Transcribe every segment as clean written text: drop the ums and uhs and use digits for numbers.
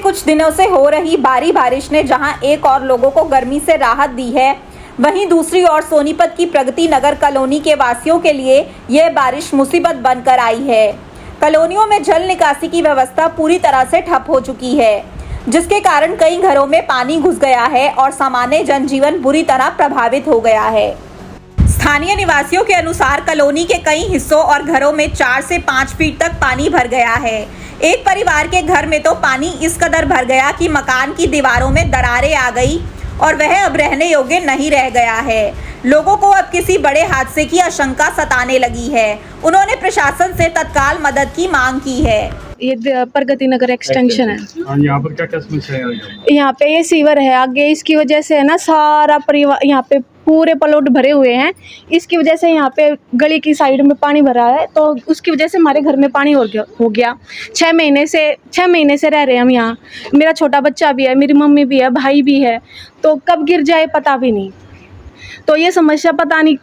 कुछ दिनों से हो रही भारी बारिश ने जहां एक और लोगों को गर्मी से राहत दी है, वहीं दूसरी ओर सोनीपत की प्रगति नगर कॉलोनी के वासियों के लिए यह बारिश मुसीबत बनकर आई है। कॉलोनियों में जल निकासी की व्यवस्था पूरी तरह से ठप हो चुकी है, जिसके कारण कई घरों में पानी घुस गया है और सामान्य जनजीवन बुरी तरह प्रभावित हो गया है। स्थानीय निवासियों के अनुसार कॉलोनी के कई हिस्सों और घरों में 4 से 5 फीट तक पानी भर गया है। एक परिवार के घर में तो पानी इस कदर भर गया कि मकान की दीवारों में दरारें आ गई और वह अब रहने योग्य नहीं रह गया है। लोगों को अब किसी बड़े हादसे की आशंका सताने लगी है। उन्होंने प्रशासन से तत्काल मदद की मांग की है। ये प्रगति नगर एक्सटेंशन है। यहाँ पर क्या क्या समस्या है? यहाँ पे ये सीवर है आगे, इसकी वजह से है ना सारा परिवार, यहाँ पे पूरे प्लॉट भरे हुए हैं। इसकी वजह से यहाँ पे गली की साइड में पानी भरा है, तो उसकी वजह से हमारे घर में पानी हो गया। 6 महीने से रह रहे हैं हम यहाँ। मेरा छोटा बच्चा भी है, मेरी मम्मी भी है, भाई भी है, तो कब गिर जाए पता भी नहीं। तो ये समस्या पता नहीं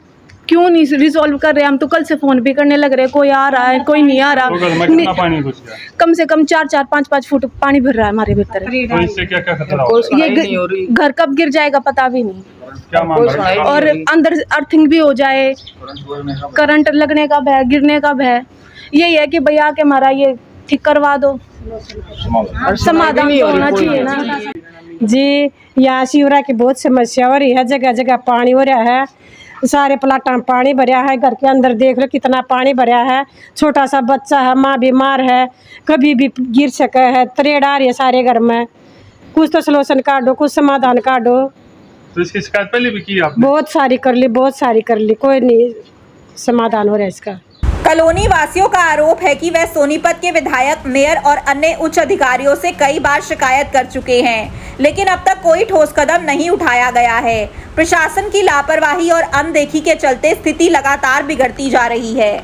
क्यों नहीं रिजॉल्व कर रहे। हम तो कल से फोन भी करने लग रहे, कोई आ रहा है, कोई नहीं आ रहा। तो पानी घुस गया? कम से कम 4-4, 5-5 फुट पानी भर रहा है हमारे भीतर। तो इससे क्या क्या खतरा होगा? ये घर कब गिर जाएगा पता भी नहीं। क्या मांग रहे हैं? और अंदर अर्थिंग भी हो जाए, करंट लगने का भय, गिरने का भय। यही है कि भैया के हमारा ये ठीक करवा दो, समाधान होना चाहिए ना जी। यहाँ शिवरा की बहुत समस्या हो रही है, जगह जगह पानी हो रहा है, सारे प्लाटा में पानी भरा है। घर के अंदर देख लो कितना पानी भरा है। छोटा सा बच्चा है, माँ बीमार है, कभी भी गिर सके है, तरेड़ आ रही है सारे घर में। कुछ तो सलूशन काटो, कुछ समाधान काटो। तो इसकी शिकायत पहले भी की आपने? बहुत सारी कर ली, कोई नहीं समाधान हो रहा है इसका। कॉलोनी वासियों का आरोप है कि वह सोनीपत के विधायक, मेयर और अन्य उच्च अधिकारियों से कई बार शिकायत कर चुके हैं, लेकिन अब तक कोई ठोस कदम नहीं उठाया गया है। प्रशासन की लापरवाही और अनदेखी के चलते स्थिति लगातार बिगड़ती जा रही है।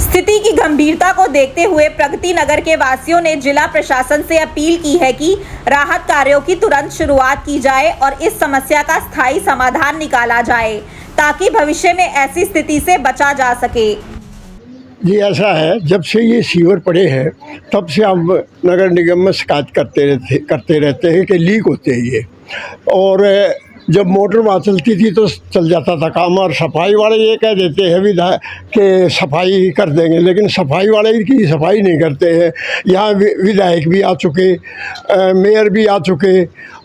स्थिति की गंभीरता को देखते हुए प्रगति नगर के वासियों ने जिला प्रशासन से अपील की है कि राहत कार्यों की तुरंत शुरुआत की जाए और इस समस्या का स्थायी समाधान निकाला जाए, ताकि भविष्य में ऐसी स्थिति से बचा जा सके। जी ऐसा है, जब से ये सीवर पड़े हैं तब से हम नगर निगम में शिकायत करते रहते हैं कि लीक होते हैं ये। और जब मोटर वहाँ चलती थी तो चल जाता था काम, और सफाई वाले ये कह देते हैं विधायक कि सफाई कर देंगे, लेकिन सफाई वाले की सफाई नहीं करते हैं। यहाँ विधायक भी आ चुके, मेयर भी आ चुके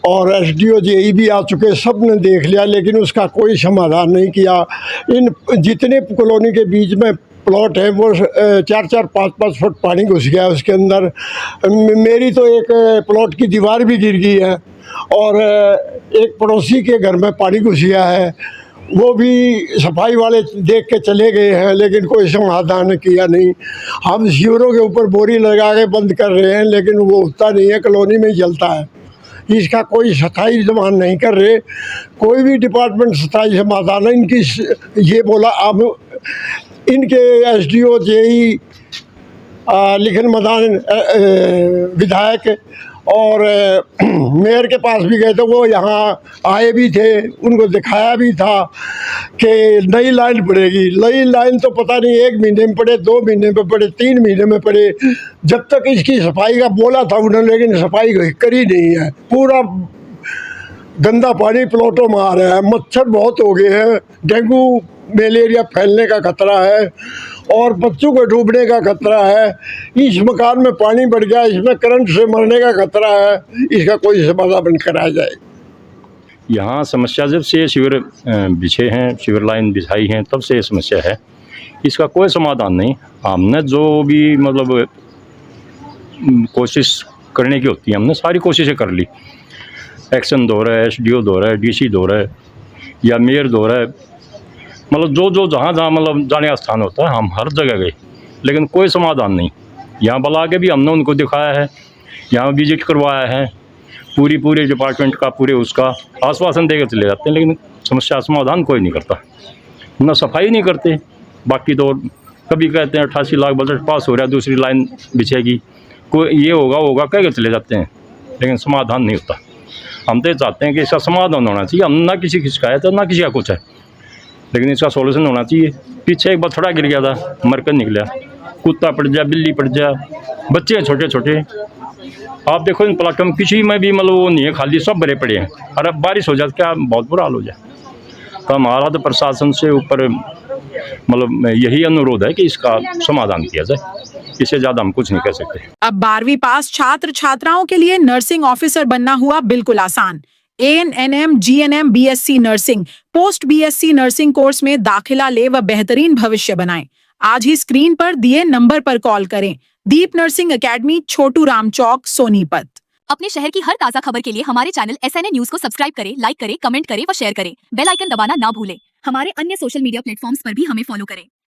और एसडीओ जेई भी आ चुके, सब ने देख लिया, लेकिन उसका कोई समाधान नहीं किया। इन जितने कॉलोनी के बीच में प्लॉट है वो 4-4, 5-5 फुट पानी घुस गया उसके अंदर। मेरी तो एक प्लॉट की दीवार भी गिर गई है और एक पड़ोसी के घर में पानी घुस गया है। वो भी सफाई वाले देख के चले गए हैं, लेकिन कोई समाधान किया नहीं। हम शिवरों के ऊपर बोरी लगा के बंद कर रहे हैं, लेकिन वो होता नहीं है, कॉलोनी में ही जलता है। इसका कोई स्थायी समाधान नहीं कर रहे, कोई भी डिपार्टमेंट स्थायी समाधान है इनकी। ये बोला अब इनके एसडीओ जेई, लिखन मदान विधायक और मेयर के पास भी गए थे, वो यहाँ आए भी थे, उनको दिखाया भी था कि नई लाइन पड़ेगी। नई लाइन तो पता नहीं 1 महीने में पड़े, 2 महीने में पड़े, 3 महीने में पड़े। जब तक इसकी सफाई का बोला था उन्होंने, लेकिन सफाई करी नहीं है। पूरा गंदा पानी प्लॉटों में आ रहा है, मच्छर बहुत हो गए हैं, डेंगू मलेरिया फैलने का खतरा है और बच्चों को डूबने का खतरा है। इस मकान में पानी बढ़ गया, इसमें करंट से मरने का खतरा है। इसका कोई समाधान कराया जाए। यहाँ समस्या जब से शिविर बिछे हैं, शिविर लाइन बिछाई हैं, तब से ये समस्या है। इसका कोई समाधान नहीं। हमने जो भी मतलब कोशिश करने की होती है, हमने सारी कोशिशें कर ली। एक्शन दो रहा है, एसडीओ दो रहा है, डीसी दो रहा है या मेयर दो रहा है, मतलब जो जहाँ मतलब जाने का स्थान होता है हम हर जगह गए, लेकिन कोई समाधान नहीं। यहाँ बुला के भी हमने उनको दिखाया है, यहाँ विजिट करवाया है, पूरे डिपार्टमेंट का पूरे उसका आश्वासन देकर चले जाते हैं, लेकिन समस्या समाधान कोई नहीं करता। ना सफाई नहीं करते। बाकी तो कभी कहते हैं 88 लाख बजट पास हो रहा है, दूसरी लाइन बिछेगी, कोई ये होगा कह के चले जाते हैं, लेकिन समाधान नहीं होता। हम तो चाहते हैं कि इसका समाधान होना चाहिए। हम ना किसी की शिकायत है ना किसी का कुछ है, लेकिन इसका सॉल्यूशन होना चाहिए। पीछे एक बछड़ा गिर गया था, मरकर निकला, कुत्ता पड़ जाए, बिल्ली पड़ जाए, बच्चे हैं छोटे छोटे, आप देखो इन प्लाटों में किसी में भी मतलब वो नहीं है, खाली सब भरे पड़े हैं। और अब बारिश हो जाए क्या बहुत बुरा हाल हो जाए। तो हमारा तो प्रशासन से ऊपर मतलब यही अनुरोध है कि इसका समाधान किया जाए, इससे ज़्यादा हम कुछ नहीं कर सकते। अब 12वीं पास छात्र छात्राओं के लिए नर्सिंग ऑफिसर बनना हुआ बिल्कुल आसान। ANM, GNM, BSc nursing, post BSc nursing course में दाखिला ले व बेहतरीन भविष्य बनाएं। आज ही स्क्रीन पर दिए नंबर पर कॉल करें। दीप नर्सिंग एकेडमी, छोटू राम चौक, सोनीपत। अपने शहर की हर ताजा खबर के लिए हमारे चैनल SNA न्यूज को सब्सक्राइब करें, लाइक करें, कमेंट करें व शेयर करें। बेल आइकन दबाना ना भूलें। हमारे अन्य सोशल मीडिया प्लेटफॉर्म्स पर भी हमें फॉलो करें।